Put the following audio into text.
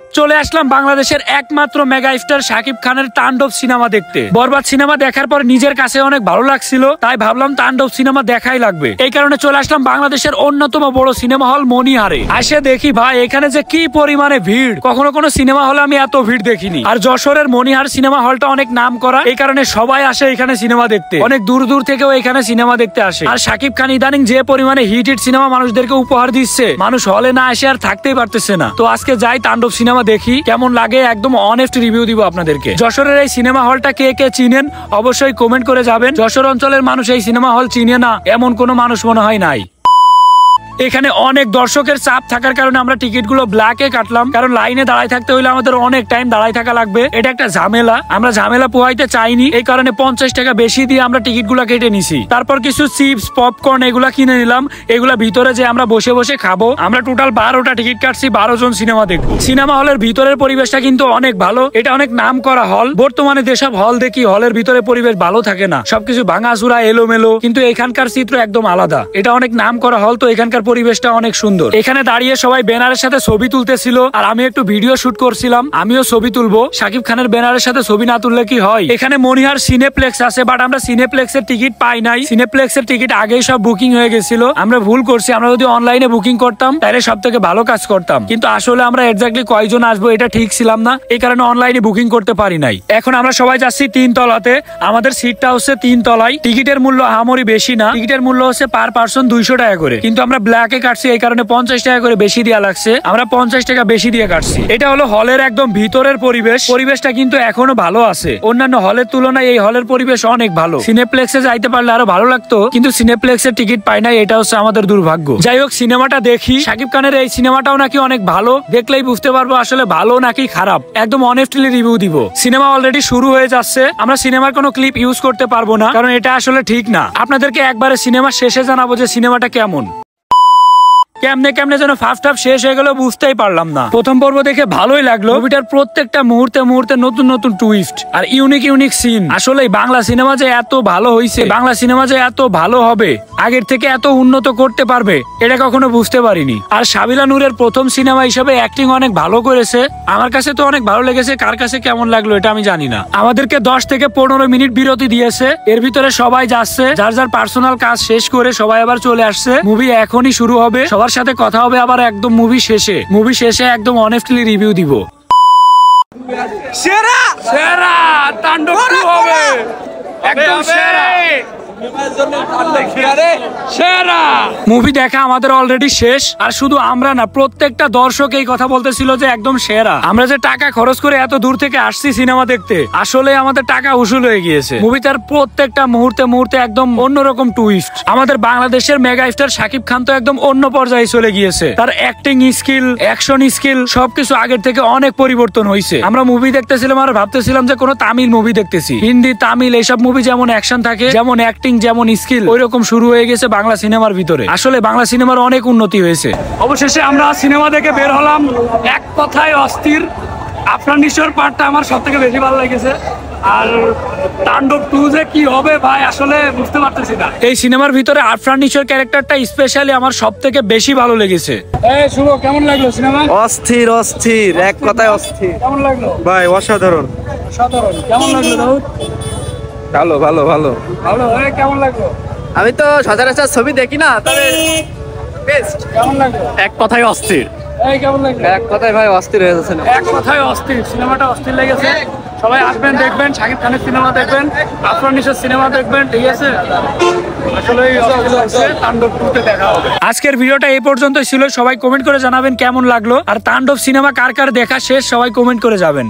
চলে আসলাম বাংলাদেশের একমাত্র মেগা স্টার শাকিব খানের তাণ্ডব সিনেমা দেখতে। বরবাদ সিনেমা দেখার পর নিজের কাছে অনেক ভালো লাগছিল, তাই ভাবলাম তাণ্ডব সিনেমা দেখাই লাগবে। এই কারণে চলে আসলাম বাংলাদেশের অন্যতম বড় সিনেমা হল মনিহারে। আসে দেখি ভাই এখানে যে কি পরিমাণে ভিড়, কখনো কোনো সিনেমা হলে আমি এত ভিড় দেখিনি। আর যশোরের মনিহার সিনেমা হলটা অনেক নাম করা, এই কারণে সবাই আসে এখানে সিনেমা দেখতে। অনেক দূর দূর থেকেও এখানে সিনেমা দেখতে আসে। আর শাকিব খান ইদানিং যে পরিমাণে হিট সিনেমা মানুষদেরকে উপহার দিচ্ছে, মানুষ হলে না এসে আর থাকতেই পারতেছে না। তো আজকে যাই তাণ্ডব সিনেমা দেখি কেমন লাগে, একদম অনেস্ট রিভিউ দিব আপনাদেরকে। যশোরের এই সিনেমা হলটা কে কে চিনেন অবশ্যই কমেন্ট করে যাবেন। যশোর অঞ্চলের মানুষ এই সিনেমা হল চিনে না এমন কোনো মানুষ মনে হয় নাই। এখানে অনেক দর্শকের চাপ থাকার কারণে আমরা টিকিট গুলো ব্ল্যাকে কাটলাম, কারণ লাইনে দাঁড়ায় থাকতে হইলে আমাদের অনেক টাইম দাঁড়ায় থাকা লাগবে। এটা একটা ঝামেলা, আমরা ঝামেলা পোহাইতে চাইনি, এই কারণে 50 টাকা বেশি দিয়ে আমরা টিকিট গুলা কেটে নিছি। তারপর কিছু চিপস পপকর্ন এগুলা কিনে নিলাম, এগুলা ভিতরে যে আমরা বসে বসে খাবো। আমরা টোটাল 12টা টিকিট কাটছি, 12 জন সিনেমা দেখবো। সিনেমা হলের ভিতরের পরিবেশটা কিন্তু অনেক ভালো, এটা অনেক নাম করা হল। বর্তমানে যেসব হল দেখি হলের ভিতরে পরিবেশ ভালো থাকে না, সবকিছু ভাঙাচুরা এলোমেলো, কিন্তু এখানকার চিত্র একদম আলাদা। এটা অনেক নাম করা হল, তো এখানকার পরিবেশটা অনেক সুন্দর। এখানে দাঁড়িয়ে সবাই ব্যানারের সাথে ছবি তুলতেছিল, আর আমি একটু ভিডিও শুট করছিলাম, আমিও ছবি তুলবো। শাকিব খানের ব্যানারের সাথে ছবি না তুললে কি হয়। এখানে মনিহার সিনেপ্লেক্স আছে, বাট আমরা সিনেপ্লেক্সের টিকিট পাই নাই। সিনেপ্লেক্সের টিকিট আগেই সব বুকিং হয়ে গেছিল, আমরা ভুল করছি। আমরা যদি অনলাইনে বুকিং করতাম তাহলে সব থেকে ভালো কাজ করতাম, কিন্তু আসলে আমরা এক্স্যাক্টলি কয়জন আসবো এটা ঠিক ছিলাম না, এই কারণে অনলাইনে বুকিং করতে পারি নাই। এখন আমরা সবাই যাচ্ছি 3 তলাতে, আমাদের সিটটা হচ্ছে 3 তলায়। টিকিটের মূল্য আহামরি বেশি না, টিকিটের মূল্য হচ্ছে পার পার্সন 200 টাকা করে, কিন্তু আমরা ব্ল্যাকে কাটছি, এই কারণে 50 টাকা করে বেশি দেওয়া লাগছে। আমরা 50 টাকা বেশি দিয়ে কাটছি। এটা হলো হলের একদম ভিতরের পরিবেশ, পরিবেশটা কিন্তু এখনো ভালো আছে। অন্যান্য হলের তুলনায় এই হলের পরিবেশ অনেক ভালো। সিনেপ্লেক্সে যাইতে পারলে আরো ভালো লাগতো, কিন্তু সিনেপ্লেক্সের টিকিট পাই নাই, এটা হচ্ছে আমাদের দুর্ভাগ্য। যাই হোক, সিনেমাটা দেখি। শাকিব খানের এই সিনেমাটাও নাকি অনেক ভালো, দেখলেই বুঝতে পারবো আসলে ভালো নাকি খারাপ। একদম অনেস্টলি রিভিউ দিব। সিনেমা অলরেডি শুরু হয়ে যাচ্ছে, আমরা সিনেমার কোনো ক্লিপ ইউজ করতে পারবো না, কারণ এটা আসলে ঠিক না। আপনাদেরকে একবারে সিনেমা শেষে জানাবো যে সিনেমাটা কেমন। কেমনে কেমনে যেন ফার্স্ট হাফ শেষ হয়ে গেল বুঝতেই পারলাম না। প্রথম পর্ব দেখে ভালোই লাগলো, মুভিটার প্রত্যেকটা মুহূর্তে মুহূর্তে নতুন নতুন টুইস্ট আর ইউনিক ইউনিক সিন। আসলে বাংলা সিনেমা যে এত ভালো হয়েছে, বাংলা সিনেমা যে এত ভালো হবে, আগের থেকে এত উন্নত করতে পারবে, এটা কখনো বুঝতে পারিনি। আর সাবিলা নূরের প্রথম সিনেমা হিসেবে অ্যাক্টিং অনেক ভালো করেছে, আমার কাছে তো অনেক ভালো লেগেছে। কার কাছে কেমন লাগলো এটা আমি জানি না। আমাদেরকে 10 থেকে 15 মিনিট বিরতি দিয়েছে, এর ভিতরে সবাই যাচ্ছে যার যার পার্সোনাল কাজ শেষ করে, সবাই আবার চলে আসছে। মুভি এখনই শুরু হবে, সবার সাথে কথা হবে আবার একদম মুভি শেষে একদম অনেস্টলি রিভিউ দিব। সেরা সেরা তাণ্ডব শুরু হবে, একদম সেরা সেরা মুভি দেখা আমাদের অলরেডি শেষ। আর শুধু আমরা না, প্রত্যেকটা দর্শক এই কথা বলতেছিল যে একদম সেরা। আমরা যে টাকা খরচ করে এত দূর থেকে আসছি সিনেমা দেখতে, আসলে আমাদের টাকা উসুল হয়ে গিয়েছে। মুভিটার প্রত্যেকটা মুহূর্তে মুহূর্তে একদম অন্যরকম টুইস্ট। আমাদের বাংলাদেশের মেগা স্টার শাকিব খান তো একদম অন্য পর্যায়ে চলে গিয়েছে। তার অ্যাক্টিং স্কিল, অ্যাকশন স্কিল সবকিছু আগের থেকে অনেক পরিবর্তন হয়েছে। আমরা মুভি দেখতেছিলাম আর ভাবতেছিলাম যে কোনো তামিল মুভি দেখতেছি। হিন্দি তামিল এইসব মুভি যেমন অ্যাকশন থাকে, যেমন অ্যাক্টিং, যেমন স্কিল, ওই রকম শুরু হয়ে গেছে বাংলা সিনেমার ভিতরে। আসলে বাংলা সিনেমার অনেক উন্নতি হয়েছে। অবশেষে আমরা সিনেমা দেখে বের হলাম, এক কথায় অস্থির। আপনার নিশ্চয় পার্টটা আমার সব থেকে বেশি ভালো লেগেছে। আর তাণ্ডব 2 যে কি হবে ভাই আসলে বুঝতে পারতেছি না। এই সিনেমার ভিতরে আরফান নিশোর ক্যারেক্টারটা স্পেশালি আমার সব থেকে বেশি ভালো লেগেছে। এই শুভ, কেমন লাগলো সিনেমা? অস্থির অস্থির, এক কথায় অস্থির। কেমন লাগলো ভাই? অসাধারণ অসাধারণ। কেমন লাগলো দাউদ? ভালো ভালো ভালো ভালো। কেমন লাগলো? আমি তো সচরাচর ছবি দেখি না, তবে বেস্ট। কেমন লাগলো? এক কথায় অস্থির। এই কেমন লাগলো? এক কথায় ভাই অস্থির হয়ে যাচ্ছে না। এক কথায় অস্থির, সিনেমাটা অস্থির লেগেছে। সবাই আসবেন, দেখবেন, শাকিব খানের সিনেমা দেখবেন, আফরান নিশোর সিনেমা দেখবেন, ঠিক আছে? আসলে তাণ্ডব 2 তে দেখা হবে। আজকের ভিডিওটা এই পর্যন্তই ছিল। সবাই কমেন্ট করে জানাবেন কেমন লাগলো, আর তাণ্ডব সিনেমা কার কার দেখা শেষ সবাই কমেন্ট করে যাবেন।